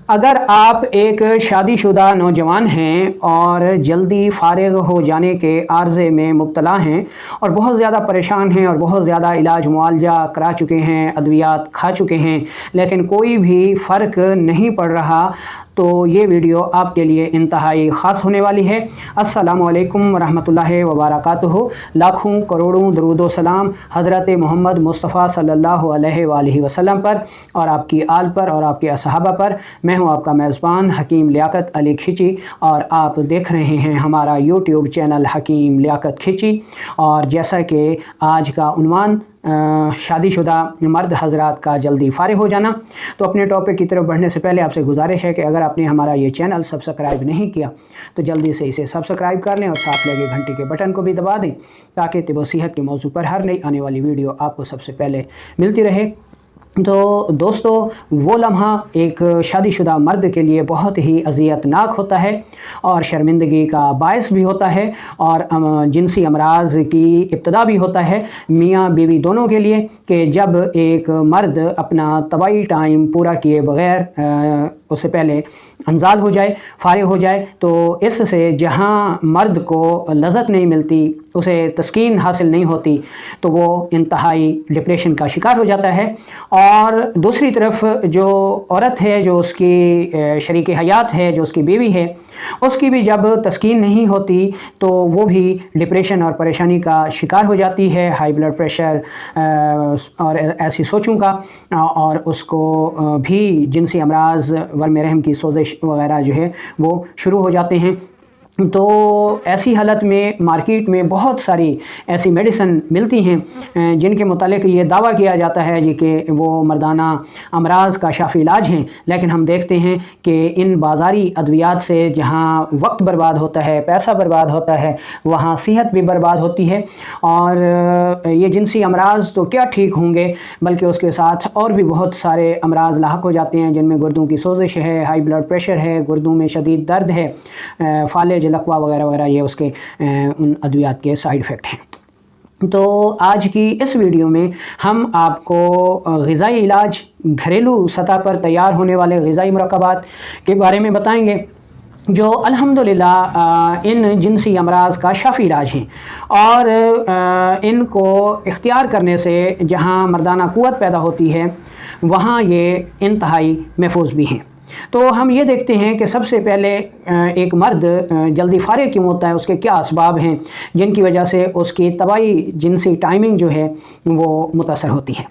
اگر آپ ایک شادی شدہ نوجوان ہیں اور جلدی فارغ ہو جانے کے عارضے میں مبتلا ہیں اور بہت زیادہ پریشان ہیں اور بہت زیادہ علاج معالجہ کرا چکے ہیں، ادویات کھا چکے ہیں، لیکن کوئی بھی فرق نہیں پڑ رہا، تو یہ ویڈیو آپ کے لیے انتہائی خاص ہونے والی ہے۔ السلام علیکم ورحمۃ اللہ وبرکاتہ۔ لاکھوں کروڑوں درود و سلام حضرت محمد مصطفیٰ صلی اللہ علیہ وآلہ وسلم پر اور آپ کی آل پر اور آپ کے صحابہ پر۔ میں ہوں آپ کا میزبان حکیم لیاقت علی کھچی اور آپ دیکھ رہے ہیں ہمارا یوٹیوب چینل حکیم لیاقت کھچی۔ اور جیسا کہ آج کا عنوان شادی شدہ مرد حضرات کا جلدی فارغ ہو جانا، تو اپنے ٹاپک کی طرف بڑھنے سے پہلے آپ سے گزارش ہے کہ اگر آپ نے ہمارا یہ چینل سبسکرائب نہیں کیا تو جلدی سے اسے سبسکرائب کر لیں اور ساتھ لگے گھنٹی کے بٹن کو بھی دبا دیں تاکہ طب و صحت کے موضوع پر ہر نئی آنے والی ویڈیو آپ کو سب سے پہلے ملتی رہے۔ تو دوستو، وہ لمحہ ایک شادی شدہ مرد کے لیے بہت ہی اذیت ناک ہوتا ہے اور شرمندگی کا باعث بھی ہوتا ہے اور جنسی امراض کی ابتدا بھی ہوتا ہے میاں بیوی دونوں کے لیے، کہ جب ایک مرد اپنا طبعی ٹائم پورا کیے بغیر اس سے پہلے انزال ہو جائے، فارغ ہو جائے، تو اس سے جہاں مرد کو لذت نہیں ملتی، اسے تسکین حاصل نہیں ہوتی، تو وہ انتہائی ڈپریشن کا شکار ہو جاتا ہے۔ اور دوسری طرف جو عورت ہے، جو اس کی شریک حیات ہے، جو اس کی بیوی ہے، اس کی بھی جب تسکین نہیں ہوتی تو وہ بھی ڈپریشن اور پریشانی کا شکار ہو جاتی ہے، ہائی بلڈ پریشر اور ایسی سوچوں کا، اور اس کو بھی جنسی امراض، ورم رحم کی سوزش وغیرہ جو ہے وہ شروع ہو جاتے ہیں۔ تو ایسی حالت میں مارکیٹ میں بہت ساری ایسی میڈیسن ملتی ہیں جن کے متعلق یہ دعویٰ کیا جاتا ہے جی کہ وہ مردانہ امراض کا شافی علاج ہیں، لیکن ہم دیکھتے ہیں کہ ان بازاری ادویات سے جہاں وقت برباد ہوتا ہے، پیسہ برباد ہوتا ہے، وہاں صحت بھی برباد ہوتی ہے۔ اور یہ جنسی امراض تو کیا ٹھیک ہوں گے، بلکہ اس کے ساتھ اور بھی بہت سارے امراض لاحق ہو جاتے ہیں، جن میں گردوں کی سوزش ہے، ہائی بلڈ پریشر ہے، گردوں میں شدید درد ہے، فالج، لقوہ وغیرہ وغیرہ، یہ اس کے ان ادویات کے سائیڈ ایفیکٹ ہیں۔ تو آج کی اس ویڈیو میں ہم آپ کو غذائی علاج، گھریلو سطح پر تیار ہونے والے غذائی مرکبات کے بارے میں بتائیں گے جو الحمدللہ ان جنسی امراض کا شافی علاج ہیں، اور ان کو اختیار کرنے سے جہاں مردانہ قوت پیدا ہوتی ہے وہاں یہ انتہائی محفوظ بھی ہیں۔ تو ہم یہ دیکھتے ہیں کہ سب سے پہلے ایک مرد جلدی فارغ کیوں ہوتا ہے، اس کے کیا اسباب ہیں جن کی وجہ سے اس کی طبعی جنسی ٹائمنگ جو ہے وہ متاثر ہوتی ہے۔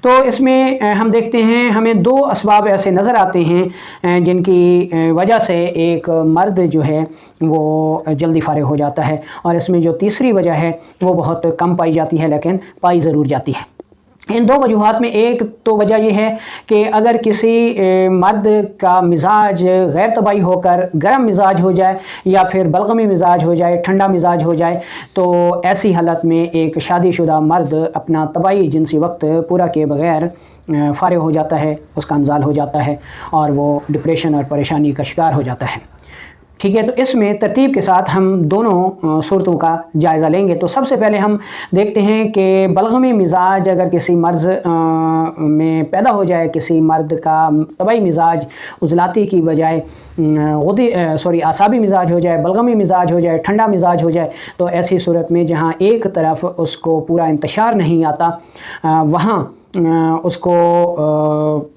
تو اس میں ہم دیکھتے ہیں ہمیں دو اسباب ایسے نظر آتے ہیں جن کی وجہ سے ایک مرد جو ہے وہ جلدی فارغ ہو جاتا ہے، اور اس میں جو تیسری وجہ ہے وہ بہت کم پائی جاتی ہے لیکن پائی ضرور جاتی ہے۔ ان دو وجوہات میں ایک تو وجہ یہ ہے کہ اگر کسی مرد کا مزاج غیر طبعی ہو کر گرم مزاج ہو جائے یا پھر بلغمی مزاج ہو جائے، ٹھنڈا مزاج ہو جائے، تو ایسی حالت میں ایک شادی شدہ مرد اپنا طبعی جنسی وقت پورا کیے بغیر فارغ ہو جاتا ہے، اس کا انزال ہو جاتا ہے اور وہ ڈپریشن اور پریشانی کا شکار ہو جاتا ہے۔ ٹھیک ہے، تو اس میں ترتیب کے ساتھ ہم دونوں صورتوں کا جائزہ لیں گے۔ تو سب سے پہلے ہم دیکھتے ہیں کہ بلغمی مزاج اگر کسی مرد میں پیدا ہو جائے، کسی مرد کا طبعی مزاج عضلاتی کی بجائے اعصابی مزاج ہو جائے، بلغمی مزاج ہو جائے، ٹھنڈا مزاج ہو جائے، تو ایسی صورت میں جہاں ایک طرف اس کو پورا انتشار نہیں آتا، وہاں اس کو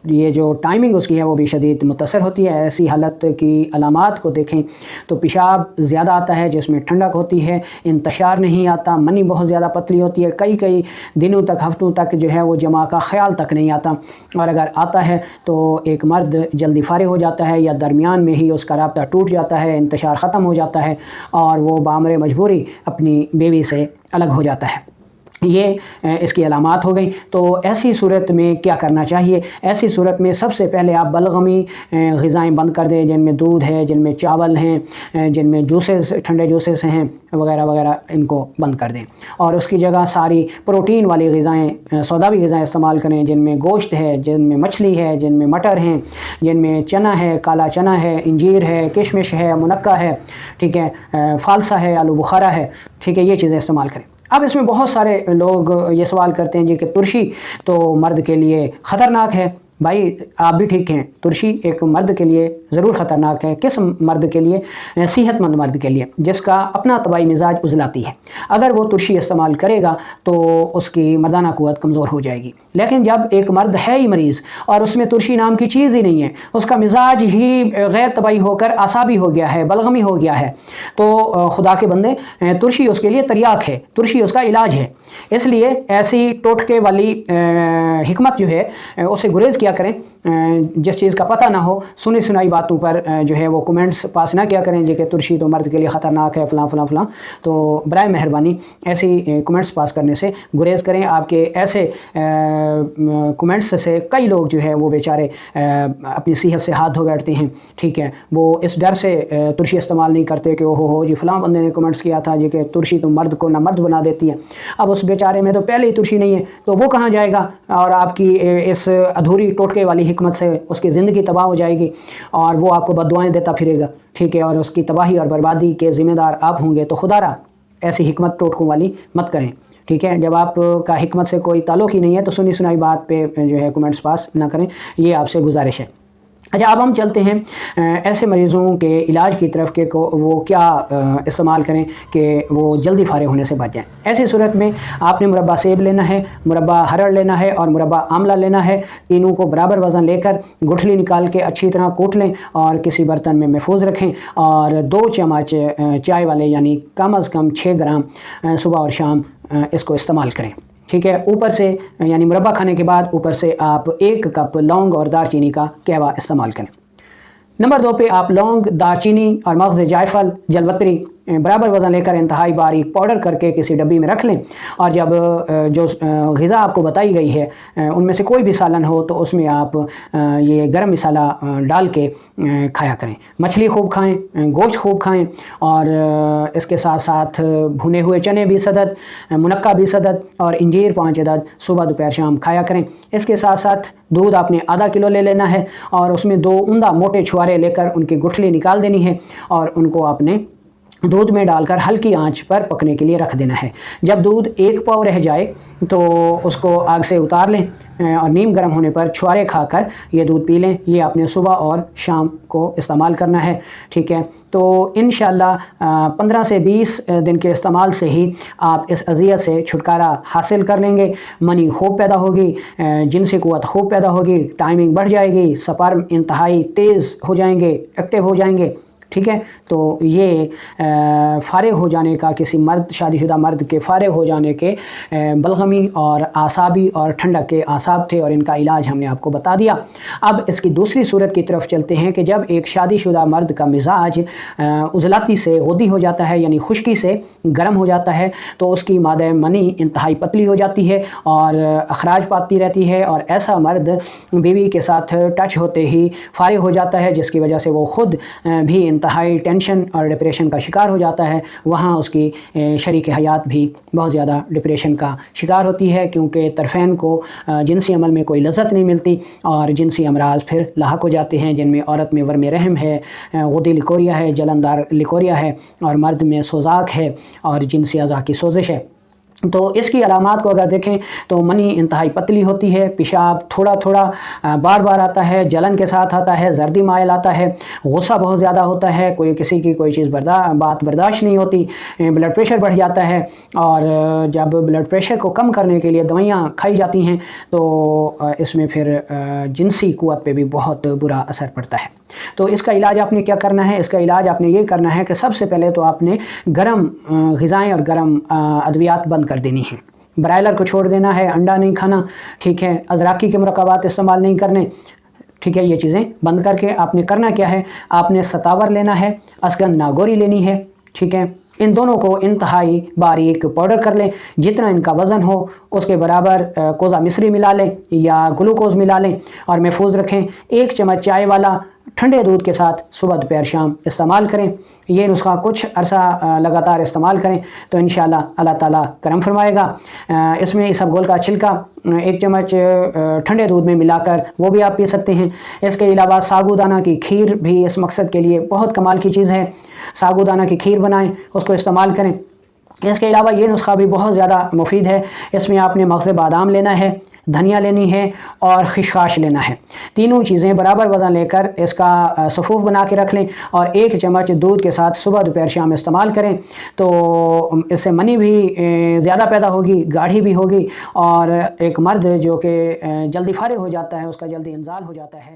یہ جو ٹائمنگ اس کی ہے وہ بھی شدید متاثر ہوتی ہے۔ ایسی حالت کی علامات کو دیکھیں تو پیشاب زیادہ آتا ہے جس میں ٹھنڈک ہوتی ہے، انتشار نہیں آتا، منی بہت زیادہ پتلی ہوتی ہے، کئی دنوں تک، ہفتوں تک جو ہے وہ جمع کا خیال تک نہیں آتا، اور اگر آتا ہے تو ایک مرد جلدی فارغ ہو جاتا ہے یا درمیان میں ہی اس کا رابطہ ٹوٹ جاتا ہے، انتشار ختم ہو جاتا ہے اور وہ بامر مجبوری اپنی بیوی سے الگ ہو جاتا ہے۔ یہ اس کی علامات ہو گئیں۔ تو ایسی صورت میں کیا کرنا چاہیے؟ ایسی صورت میں سب سے پہلے آپ بلغمی غذائیں بند کر دیں، جن میں دودھ ہے، جن میں چاول ہیں، جن میں جوسز، ٹھنڈے جوسز ہیں وغیرہ وغیرہ، ان کو بند کر دیں، اور اس کی جگہ ساری پروٹین والی غذائیں، سوداوی غذائیں استعمال کریں، جن میں گوشت ہے، جن میں مچھلی ہے، جن میں مٹر ہیں، جن میں چنا ہے، کالا چنا ہے، انجیر ہے، کشمش ہے، منقع ہے، ٹھیک ہے، فالسا ہے، آلو بخارا ہے، ٹھیک ہے، یہ چیزیں استعمال کریں۔ اب اس میں بہت سارے لوگ یہ سوال کرتے ہیں جی کہ ترشی تو مرد کے لیے خطرناک ہے، بھائی آپ بھی ٹھیک ہیں، ترشی ایک مرد کے لیے ضرور خطرناک ہے۔ کس مرد کے لیے؟ صحت مند مرد کے لیے، جس کا اپنا طبعی مزاج عضلاتی ہے۔ اگر وہ ترشی استعمال کرے گا تو اس کی مردانہ قوت کمزور ہو جائے گی۔ لیکن جب ایک مرد ہے ہی مریض اور اس میں ترشی نام کی چیز ہی نہیں ہے، اس کا مزاج ہی غیر طبعی ہو کر اعصابی ہو گیا ہے، بلغمی ہو گیا ہے، تو خدا کے بندے ترشی اس کے لیے تریاک ہے، ترشی اس کا علاج ہے۔ اس لیے ایسی ٹوٹکے والی حکمت جو ہے اسے گریز کیا کریں۔ جس چیز کا پتہ نہ ہو، سنی سنائی باتوں پر جو ہے وہ کمنٹس پاس نہ کیا کریں جو کہ ترشی تو مرد کے لیے خطرناک ہے فلاں فلاں فلاں۔ تو برائے مہربانی ایسی کمنٹس پاس کرنے سے گریز کریں۔ آپ کے ایسے کمنٹس سے کئی لوگ جو ہے وہ بیچارے اپنی صحت سے ہاتھ دھو بیٹھتے ہیں، ٹھیک ہے، وہ اس ڈر سے ترشی استعمال نہیں کرتے کہ ہو جی فلاں بندے نے کمنٹس کیا تھا جی کہ ترشی تو مرد کو نہ مرد بنا دیتی ہے۔ اب اس بیچارے میں تو پہلے ہی ترشی نہیں ہے تو وہ کہاں جائے گا، اور آپ کی اس ادھوری ٹوٹکے والی حکمت سے اس کی زندگی تباہ ہو جائے گی اور وہ آپ کو بددعائیں دیتا پھرے گا، ٹھیک ہے، اور اس کی تباہی اور بربادی کے ذمہ دار آپ ہوں گے۔ تو خدا را ایسی حکمت ٹوٹکوں والی مت کریں، ٹھیک ہے۔ جب آپ کا حکمت سے کوئی تعلق ہی نہیں ہے تو سنی سنائی بات پہ جو ہے کمنٹس پاس نہ کریں، یہ آپ سے گزارش ہے۔ اچھا، اب ہم چلتے ہیں ایسے مریضوں کے علاج کی طرف کہ وہ کیا استعمال کریں کہ وہ جلدی فارغ ہونے سے بچ جائیں۔ ایسی صورت میں آپ نے مربع سیب لینا ہے، مربع ہرڑ لینا ہے اور مربع آملہ لینا ہے۔ تینوں کو برابر وزن لے کر گٹھلی نکال کے اچھی طرح کوٹ لیں اور کسی برتن میں محفوظ رکھیں، اور 2 چمچ چائے والے یعنی کم از کم 6 گرام صبح اور شام اس کو استعمال کریں، ٹھیک ہے۔ اوپر سے یعنی مربع کھانے کے بعد اوپر سے آپ 1 کپ لونگ اور دار چینی کا کہوہ استعمال کریں۔ نمبر 2 پہ آپ لونگ، دار چینی اور مغز جائفل، جلوتری برابر وزن لے کر انتہائی باریک پاؤڈر کر کے کسی ڈبی میں رکھ لیں، اور جب جو غذا آپ کو بتائی گئی ہے ان میں سے کوئی بھی سالن ہو تو اس میں آپ یہ گرم مسالہ ڈال کے کھایا کریں۔ مچھلی خوب کھائیں، گوشت خوب کھائیں، اور اس کے ساتھ ساتھ بھنے ہوئے چنے 20 عدد، منقع 20 عدد اور انجیر 5 عدد صبح دوپہر شام کھایا کریں۔ اس کے ساتھ ساتھ دودھ آپ نے آدھا کلو لے لینا ہے اور اس میں 2 عمدہ موٹے چھوارے لے کر ان کی گٹھلی نکال دینی ہے اور ان کو آپ نے دودھ میں ڈال کر ہلکی آنچ پر پکنے کے لیے رکھ دینا ہے۔ جب دودھ 1 پاؤ رہ جائے تو اس کو آگ سے اتار لیں اور نیم گرم ہونے پر چھوارے کھا کر یہ دودھ پی لیں۔ یہ آپ نے صبح اور شام کو استعمال کرنا ہے، ٹھیک ہے۔ تو انشاءاللہ 15 سے 20 دن کے استعمال سے ہی آپ اس اذیت سے چھٹکارا حاصل کر لیں گے۔ منی خوب پیدا ہوگی، جنسی قوت خوب پیدا ہوگی، ٹائمنگ بڑھ جائے گی، سپرم انتہائی تیز ہو جائیں گے، ایکٹیو ہو جائیں گے، ٹھیک ہے۔ تو یہ فارغ ہو جانے کا، کسی مرد، شادی شدہ مرد کے فارغ ہو جانے کے بلغمی اور اعصابی اور ٹھنڈک کے اعصاب تھے، اور ان کا علاج ہم نے آپ کو بتا دیا۔ اب اس کی دوسری صورت کی طرف چلتے ہیں کہ جب ایک شادی شدہ مرد کا مزاج عضلاتی سے غدی ہو جاتا ہے یعنی خشکی سے گرم ہو جاتا ہے تو اس کی مادہ منی انتہائی پتلی ہو جاتی ہے اور اخراج پاتی رہتی ہے، اور ایسا مرد بیوی کے ساتھ ٹچ ہوتے ہی فارغ ہو جاتا ہے، جس کی وجہ سے وہ خود بھی انتہائی ٹینشن اور ڈپریشن کا شکار ہو جاتا ہے۔ وہاں اس کی شریک حیات بھی بہت زیادہ ڈپریشن کا شکار ہوتی ہے، کیونکہ طرفین کو جنسی عمل میں کوئی لذت نہیں ملتی اور جنسی امراض پھر لاحق ہو جاتے ہیں، جن میں عورت میں ورم رحم ہے، غدی لکوریا ہے، جلندار لکوریا ہے، اور مرد میں سوزاک ہے اور جنسی اعضاء کی سوزش ہے۔ تو اس کی علامات کو اگر دیکھیں تو منی انتہائی پتلی ہوتی ہے، پیشاب تھوڑا تھوڑا بار بار آتا ہے، جلن کے ساتھ آتا ہے، زردی مائل آتا ہے، غصہ بہت زیادہ ہوتا ہے، کوئی کسی کی کوئی چیز بات برداشت نہیں ہوتی، بلڈ پریشر بڑھ جاتا ہے، اور جب بلڈ پریشر کو کم کرنے کے لیے دوائیاں کھائی جاتی ہیں تو اس میں پھر جنسی قوت پہ بھی بہت برا اثر پڑتا ہے۔ تو اس کا علاج آپ نے کیا کرنا ہے؟ اس کا علاج آپ نے یہ کرنا ہے کہ سب سے پہلے تو آپ نے گرم غذائیں اور گرم ادویات بند کر دینی ہیں۔ برائلر کو چھوڑ دینا ہے، انڈا نہیں کھانا، ٹھیک ہے، ازراکی کے مرکبات استعمال نہیں کرنے، ٹھیک ہے۔ یہ چیزیں بند کر کے آپ نے کرنا کیا ہے؟ آپ نے ستاور لینا ہے، اسگن ناگوری لینی ہے، ٹھیک ہے۔ ان دونوں کو انتہائی باریک پاؤڈر کر لیں، جتنا ان کا وزن ہو اس کے برابر کوزہ مصری ملا لیں یا گلوکوز ملا لیں اور محفوظ رکھیں۔ 1 چمچ چائے والا ٹھنڈے دودھ کے ساتھ صبح دوپہر شام استعمال کریں۔ یہ نسخہ کچھ عرصہ لگاتار استعمال کریں تو انشاءاللہ اللہ تعالیٰ کرم فرمائے گا۔ اس میں اسبگول کا چھلکا 1 چمچ ٹھنڈے دودھ میں ملا کر وہ بھی آپ پی سکتے ہیں۔ اس کے علاوہ ساگو دانہ کی کھیر بھی اس مقصد کے لیے بہت کمال کی چیز ہے، ساگو دانہ کی کھیر بنائیں، اس کو استعمال کریں۔ اس کے علاوہ یہ نسخہ بھی بہت زیادہ مفید ہے، اس میں آپ نے مغز بادام لینا ہے، دھنیا لینی ہے اور خشخاش لینا ہے۔ تینوں چیزیں برابر وزن لے کر اس کا صفوف بنا کے رکھ لیں اور 1 چمچ دودھ کے ساتھ صبح دوپہر شام استعمال کریں تو اس سے منی بھی زیادہ پیدا ہوگی، گاڑھی بھی ہوگی، اور ایک مرد جو کہ جلدی فارغ ہو جاتا ہے اس کا جلدی انزال ہو جاتا ہے۔